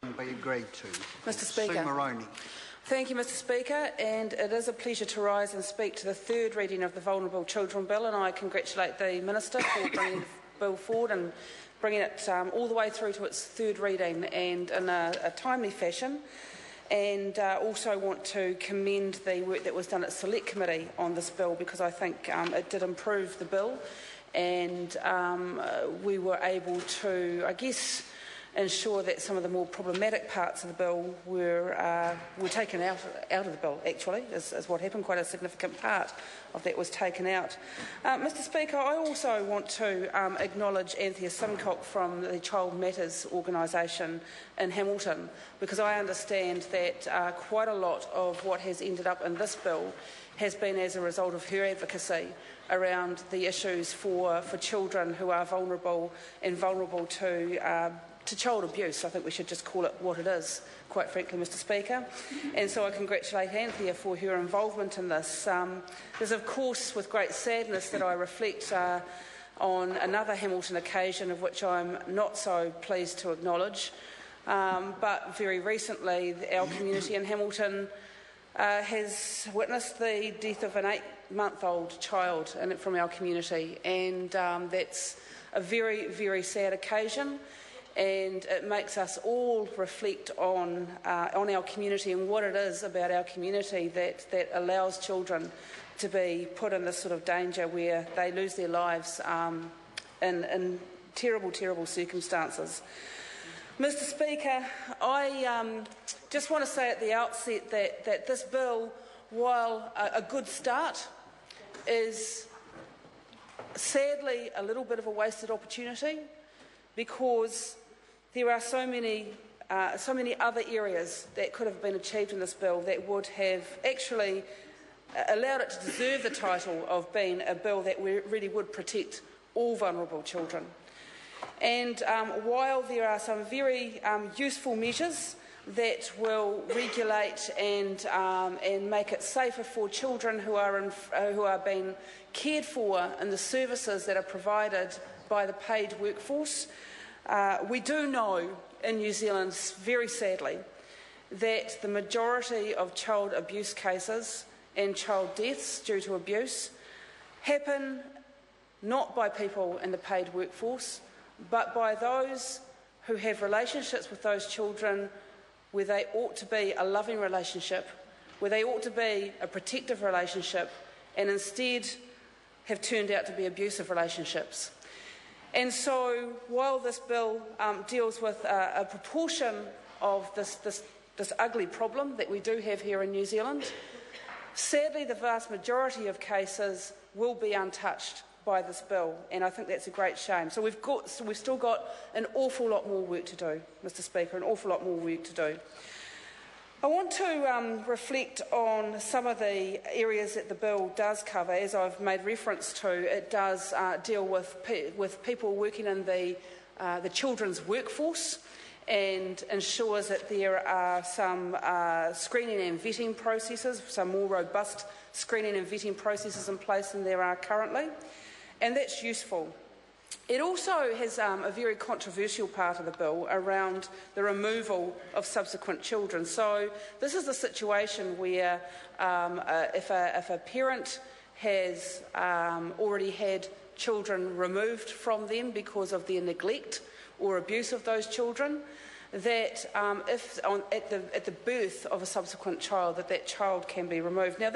Be agreed to. Mr. Speaker. Sue Moroney. Thank you, Mr. Speaker, and it is a pleasure to rise and speak to the third reading of the Vulnerable Children Bill, and I congratulate the Minister for bringing the bill forward and bringing it all the way through to its third reading and in a timely fashion. And also want to commend the work that was done at Select Committee on this bill, because I think it did improve the bill, and we were able to, I guess, ensure that some of the more problematic parts of the bill were taken out of the bill, actually, is what happened. Quite a significant part of that was taken out. Mr. Speaker, I also want to acknowledge Anthea Simcock from the Child Matters organisation in Hamilton, because I understand that quite a lot of what has ended up in this bill has been as a result of her advocacy around the issues for children who are vulnerable and vulnerable to child abuse. I think we should just call it what it is, quite frankly, Mr. Speaker. And so I congratulate Anthea for her involvement in this. There's, of course, with great sadness that I reflect on another Hamilton occasion of which I'm not so pleased to acknowledge. But very recently, our community in Hamilton has witnessed the death of an 8-month-old child from our community, and that's a very, very sad occasion. And it makes us all reflect on our community and what it is about our community that allows children to be put in this sort of danger where they lose their lives in terrible, terrible circumstances. Mr. Speaker, I just want to say at the outset that this bill, while a good start, is sadly a little bit of a wasted opportunity, because there are so many other areas that could have been achieved in this bill that would have actually allowed it to deserve the title of being a bill that really would protect all vulnerable children. And while there are some very useful measures that will regulate and make it safer for children who are being cared for in the services that are provided by the paid workforce, we do know in New Zealand, very sadly, that the majority of child abuse cases and child deaths due to abuse happen not by people in the paid workforce, but by those who have relationships with those children where they ought to be a loving relationship, where they ought to be a protective relationship, and instead have turned out to be abusive relationships. And so, while this bill deals with a proportion of this ugly problem that we do have here in New Zealand, sadly the vast majority of cases will be untouched by this bill, and I think that's a great shame. So we've still got an awful lot more work to do, Mr. Speaker, an awful lot more work to do. I want to reflect on some of the areas that the bill does cover. As I've made reference to, it does deal with people working in the children's workforce, and ensures that there are some screening and vetting processes, some more robust screening and vetting processes in place than there are currently, and that's useful. It also has a very controversial part of the bill around the removal of subsequent children. So this is a situation where if a parent has already had children removed from them because of their neglect or abuse of those children, that at the birth of a subsequent child, that child can be removed. Now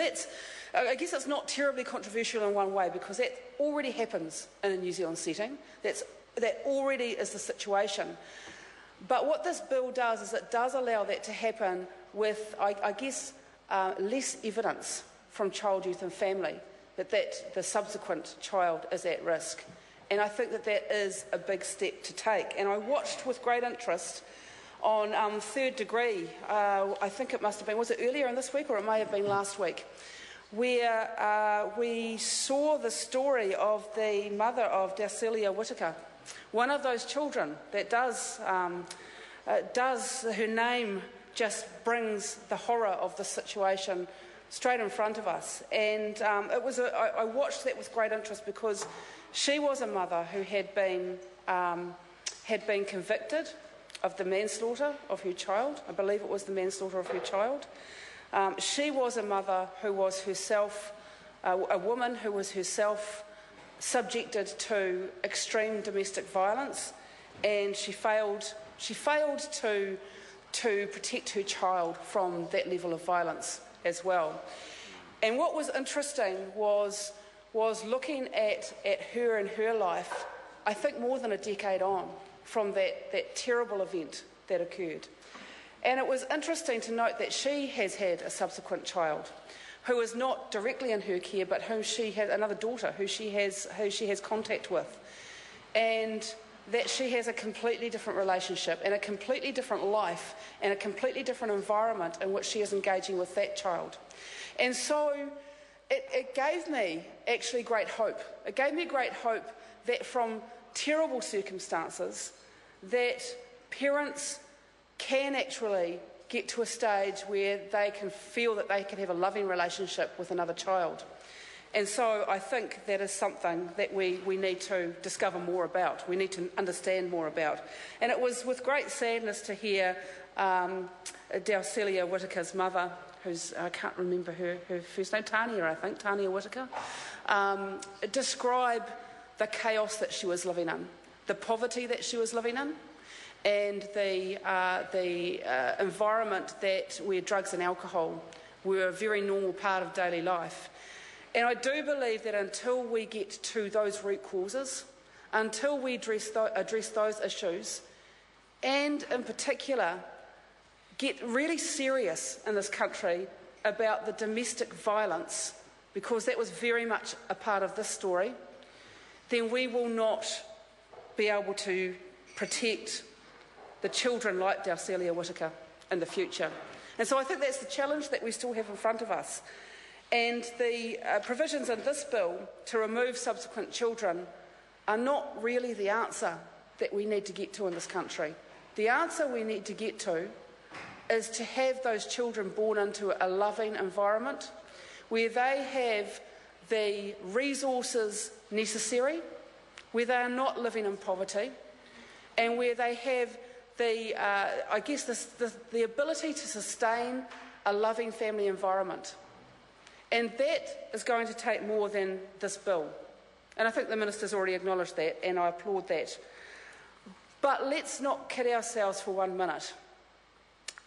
I guess it's not terribly controversial in one way, because that already happens in a New Zealand setting. That already is the situation. But what this bill does is it does allow that to happen with, I guess, less evidence from Child, Youth and Family that the subsequent child is at risk. And I think that is a big step to take. And I watched with great interest on Third Degree, I think it must have been, was it earlier in this week, or it may have been last week, where we saw the story of the mother of Darcelia Whittaker, one of those children that her name just brings the horror of the situation straight in front of us. And I watched that with great interest, because she was a mother who had been convicted the manslaughter of her child. I believe it was the manslaughter of her child. She was a mother who was herself, a woman who was herself subjected to extreme domestic violence, and she failed to protect her child from that level of violence as well. And what was interesting was looking at her and her life, I think more than a decade on from that terrible event that occurred. And it was interesting to note that she has had a subsequent child who is not directly in her care, but whom she has another daughter who she has contact with, and that she has a completely different relationship and a completely different life and a completely different environment in which she is engaging with that child. And so it gave me actually great hope. It gave me great hope that from terrible circumstances that parents can actually get to a stage where they can feel that they can have a loving relationship with another child. And so I think that is something that we need to discover more about. We need to understand more about. And it was with great sadness to hear Dalcelia Whittaker's mother, who's, I can't remember her first name, Tania Whittaker, describe the chaos that she was living in, the poverty that she was living in, and the environment where drugs and alcohol were a very normal part of daily life. And I do believe that until we get to those root causes, until we address those issues, and in particular get really serious in this country about the domestic violence, because that was very much a part of this story, then we will not be able to protect the children like Dalcelia Whittaker in the future. And so I think that's the challenge that we still have in front of us. And the provisions in this bill to remove subsequent children are not really the answer that we need to get to in this country. The answer we need to get to is to have those children born into a loving environment where they have the resources necessary, where they are not living in poverty, and where they have the ability to sustain a loving family environment. And that is going to take more than this bill. And I think the Minister's already acknowledged that, and I applaud that. But let's not kid ourselves for 1 minute.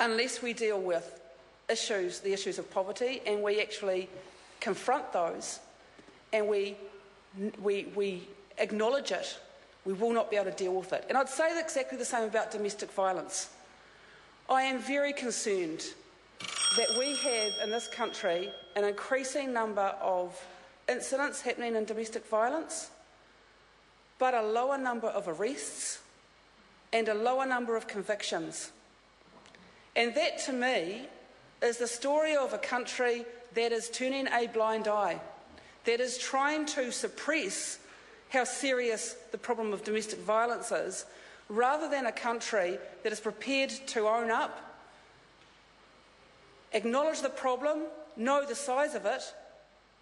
Unless we deal with the issues of poverty, and we actually confront those, and we acknowledge it, we will not be able to deal with it. And I'd say exactly the same about domestic violence. I am very concerned that we have in this country an increasing number of incidents happening in domestic violence, but a lower number of arrests and a lower number of convictions. And that, to me, is the story of a country that is turning a blind eye, that is trying to suppress how serious the problem of domestic violence is, rather than a country that is prepared to own up, acknowledge the problem, know the size of it,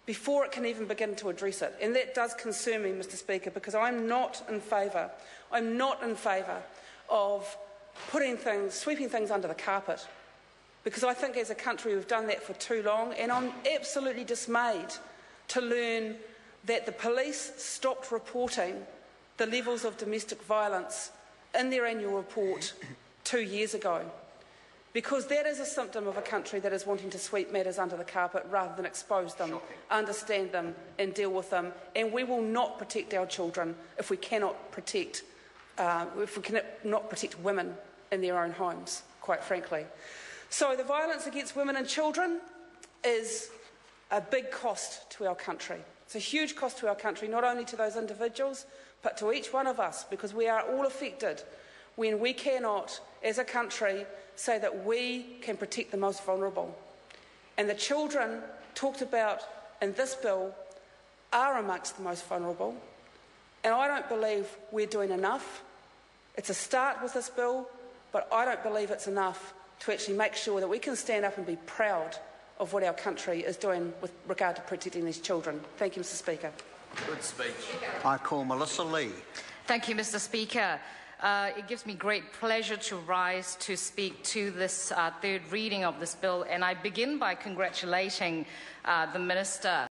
before it can even begin to address it. And that does concern me, Mr Speaker, because I'm not in favour of sweeping things under the carpet, because I think as a country we've done that for too long, and I'm absolutely dismayed to learn that the police stopped reporting the levels of domestic violence in their annual report 2 years ago, because that is a symptom of a country that is wanting to sweep matters under the carpet rather than expose them, understand them and deal with them. And we will not protect our children if we cannot protect women in their own homes, quite frankly. So the violence against women and children is a big cost to our country. It's a huge cost to our country, not only to those individuals, but to each one of us, because we are all affected when we cannot, as a country, say that we can protect the most vulnerable. And the children talked about in this bill are amongst the most vulnerable. And I don't believe we're doing enough. It's a start with this bill, but I don't believe it's enough to actually make sure that we can stand up and be proud of what our country is doing with regard to protecting these children. Thank you, Mr Speaker. Good speech. I call Melissa Lee. Thank you, Mr Speaker. It gives me great pleasure to rise to speak to this third reading of this bill, and I begin by congratulating the Minister